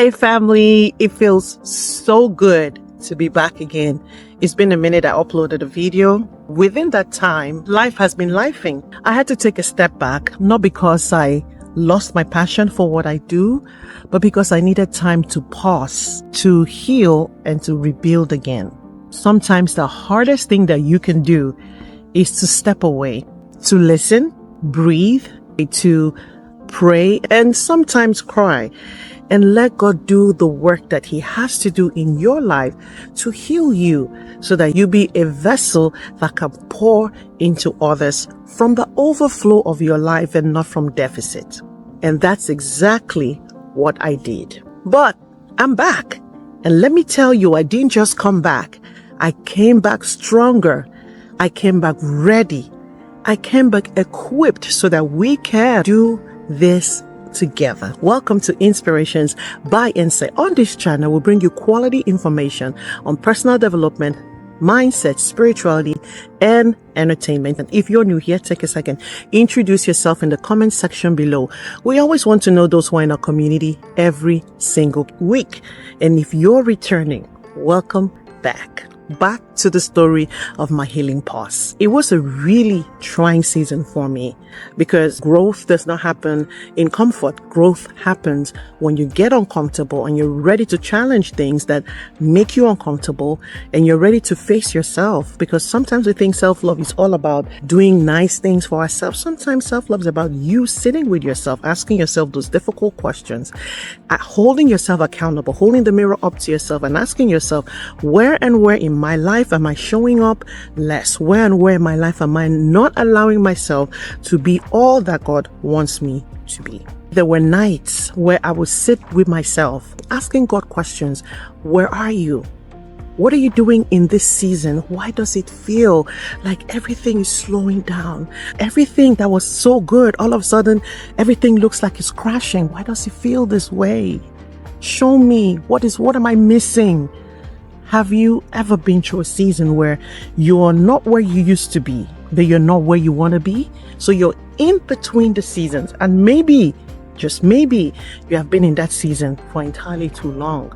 Hey family, it feels so good to be back again. It's been a minute I uploaded a video. Within that time, life has been lifing. I had to take a step back, not because I lost my passion for what I do, but because I needed time to pause, to heal, and to rebuild again. Sometimes the hardest thing that you can do is to step away, to listen, breathe, to pray, and sometimes cry, and let God do the work that He has to do in your life to heal you so that you be a vessel that can pour into others from the overflow of your life and not from deficit. And that's exactly what I did. But I'm back. And let me tell you, I didn't just come back. I came back stronger. I came back ready. I came back equipped so that we can do this together. Welcome to Inspirations by Insight. On this channel, we'll bring you quality information on personal development, mindset, spirituality, and entertainment. And if you're new here, take a second, introduce yourself in the comment section below. We always want to know those who are in our community every single week. And if you're returning, welcome back. Back to the story of my healing pause. It was a really trying season for me because growth does not happen in comfort. Growth happens when you get uncomfortable and you're ready to challenge things that make you uncomfortable and you're ready to face yourself, because sometimes we think self-love is all about doing nice things for ourselves. Sometimes self-love is about you sitting with yourself, asking yourself those difficult questions, holding yourself accountable, holding the mirror up to yourself and asking yourself, where in my life am I showing up less? Where in my life am I not allowing myself to be all that God wants me to be? There were nights where I would sit with myself asking God questions. Where are you? What are you doing in this season? Why does it feel like everything is slowing down? Everything that was so good, all of a sudden, everything looks like it's crashing. Why does it feel this way? Show me, what am I missing? Have you ever been through a season where you're not where you used to be, but you're not where you want to be? So you're in between the seasons, and maybe, just maybe, you have been in that season for entirely too long,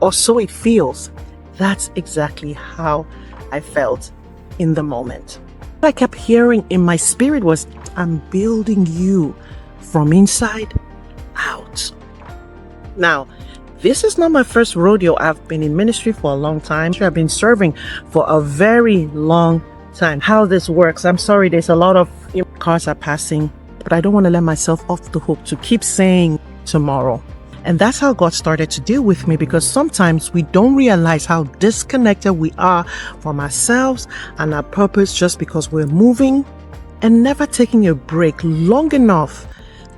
or so it feels. That's exactly how I felt in the moment. What I kept hearing in my spirit was, I'm building you from inside out. Now, this is not my first rodeo. I've been in ministry for a long time. I've been serving for a very long time. How this works, I'm sorry, there's a lot of cars are passing, but I don't want to let myself off the hook to keep saying tomorrow. And that's how God started to deal with me, because sometimes we don't realize how disconnected we are from ourselves and our purpose just because we're moving and never taking a break long enough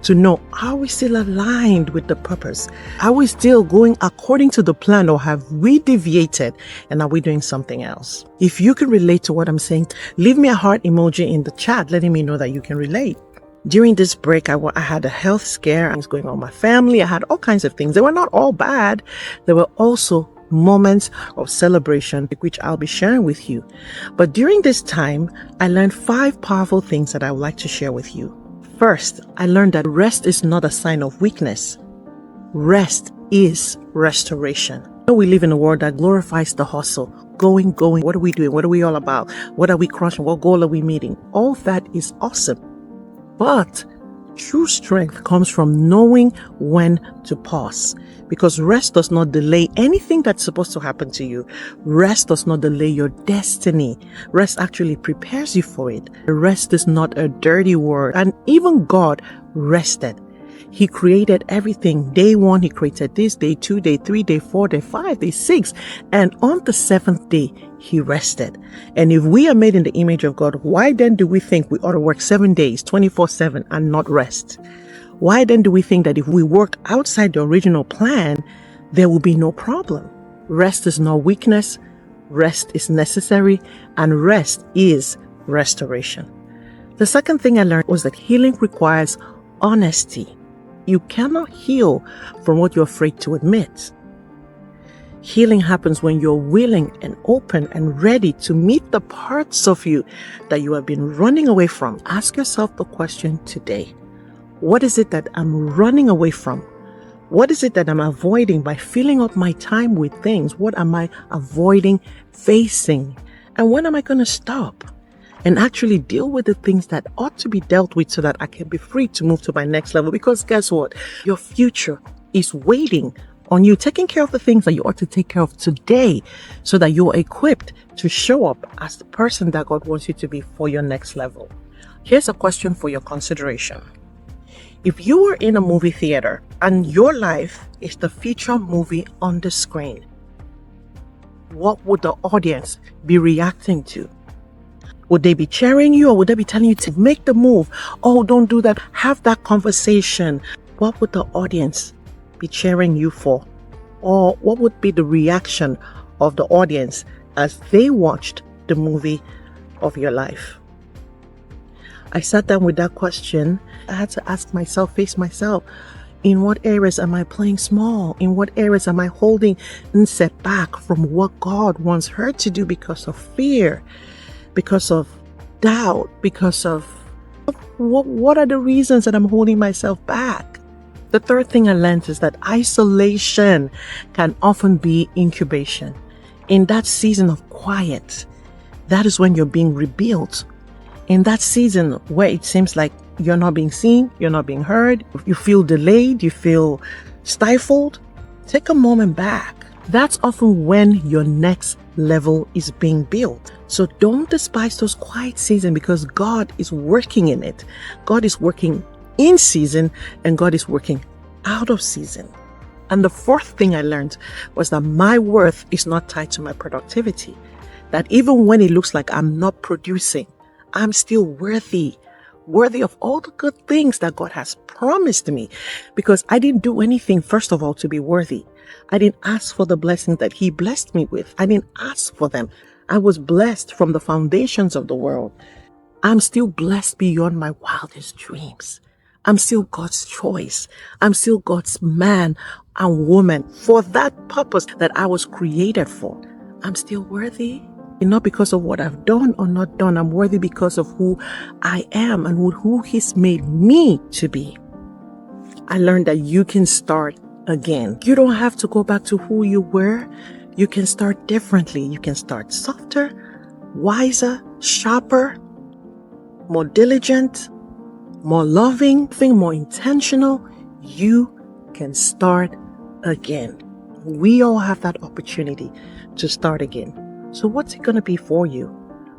to know, are we still aligned with the purpose? Are we still going according to the plan, or have we deviated and are we doing something else? If you can relate to what I'm saying, leave me a heart emoji in the chat letting me know that you can relate. During this break, I had a health scare. I was going on with my family. I had all kinds of things. They were not all bad. There were also moments of celebration, which I'll be sharing with you. But during this time, I learned 5 powerful things that I would like to share with you. First, I learned that rest is not a sign of weakness. Rest is restoration. We live in a world that glorifies the hustle. Going. What are we doing? What are we all about? What are we crushing? What goal are we meeting? All that is awesome. But true strength comes from knowing when to pause, because rest does not delay anything that's supposed to happen to you. Rest does not delay your destiny. Rest actually prepares you for it. Rest is not a dirty word. And even God rested. He created everything. Day 1, He created this. Day 2, day 3, day 4, day 5, day 6. And on the 7th day, He rested. And if we are made in the image of God, why then do we think we ought to work 7 days, 24/7 and not rest? Why then do we think that if we work outside the original plan, there will be no problem? Rest is not weakness. Rest is necessary, and rest is restoration. The second thing I learned was that healing requires honesty. You cannot heal from what you're afraid to admit. Healing happens when you're willing and open and ready to meet the parts of you that you have been running away from. Ask yourself the question today. What is it that I'm running away from? What is it that I'm avoiding by filling up my time with things? What am I avoiding facing? And when am I going to stop and actually deal with the things that ought to be dealt with so that I can be free to move to my next level? Because guess what? Your future is waiting on you, taking care of the things that you ought to take care of today so that you're equipped to show up as the person that God wants you to be for your next level. Here's a question for your consideration. If you were in a movie theater and your life is the feature movie on the screen, what would the audience be reacting to? Would they be cheering you, or would they be telling you to make the move? Oh, don't do that. Have that conversation. What would the audience be cheering you for? Or what would be the reaction of the audience as they watched the movie of your life? I sat down with that question. I had to ask myself, face myself, in what areas am I playing small? In what areas am I holding and set back from what God wants her to do because of fear, because of doubt, because of what are the reasons that I'm holding myself back? The third thing I learned is that isolation can often be incubation. In that season of quiet, that is when you're being rebuilt. In that season where it seems like you're not being seen, you're not being heard, you feel delayed, you feel stifled, take a moment back. That's often when your next level is being built. So don't despise those quiet seasons, because God is working in it. God is working in season, and God is working out of season. And the fourth thing I learned was that my worth is not tied to my productivity. That even when it looks like I'm not producing, I'm still worthy of all the good things that God has promised me, because I didn't do anything, first of all, to be worthy. I didn't ask for the blessings that He blessed me with. I didn't ask for them. I was blessed from the foundations of the world. I'm still blessed beyond my wildest dreams. I'm still God's choice. I'm still God's man and woman for that purpose that I was created for. I'm still worthy. Not because of what I've done or not done. I'm worthy because of who I am and who He's made me to be. I learned that you can start again. You don't have to go back to who you were. You can start differently. You can start softer, wiser, sharper, more diligent, more loving, more intentional. You can start again. We all have that opportunity to start again. So what's it going to be for you?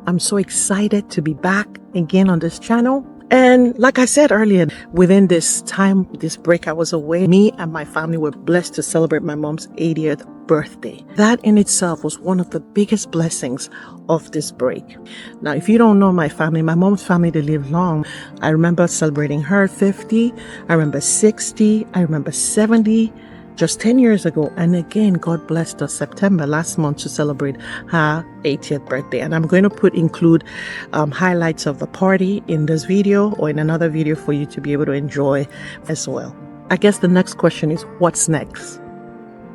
I'm so excited to be back again on this channel. And like I said earlier, within this time, this break I was away, me and my family were blessed to celebrate my mom's 80th birthday. That in itself was one of the biggest blessings of this break. Now, if you don't know my family, my mom's family, they live long. I remember celebrating her 50. I remember 60. I remember 70. Just 10 years ago. And again, God blessed us September last month to celebrate her 80th birthday. And I'm going to include highlights of the party in this video or in another video for you to be able to enjoy as well. I guess the next question is, what's next?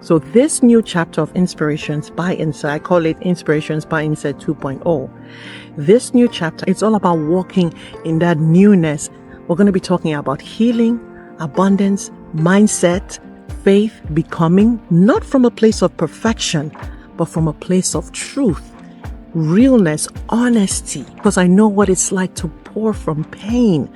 So this new chapter of Inspirations by Insight, I call it Inspirations by Insight 2.0. This new chapter, it's all about walking in that newness. We're going to be talking about healing, abundance, mindset, faith, becoming, not from a place of perfection, but from a place of truth, realness, honesty. Because I know what it's like to pour from pain,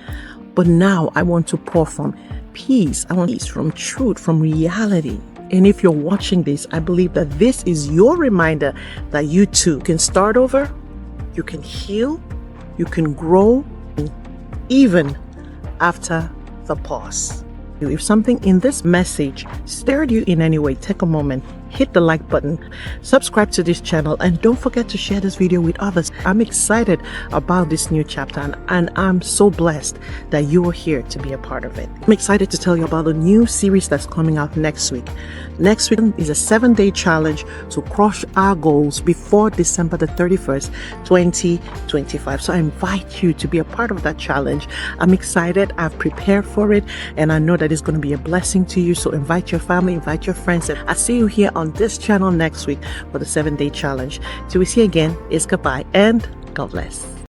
but now I want to pour from peace. I want peace from truth, from reality. And if you're watching this, I believe that this is your reminder that you too can start over, you can heal, you can grow, even after the pause. If something in this message stirred you in any way, take a moment, hit the like button, subscribe to this channel, and don't forget to share this video with others. I'm excited about this new chapter, and I'm so blessed that you are here to be a part of it. I'm excited to tell you about a new series that's coming out next week. Next week is a 7-day challenge to crush our goals before December the 31st, 2025. So I invite you to be a part of that challenge. I'm excited. I've prepared for it, and I know that it's going to be a blessing to you. So invite your family, invite your friends. And I'll see you here on this channel next week for the 7-day challenge. Till we see you again, it's goodbye and God bless.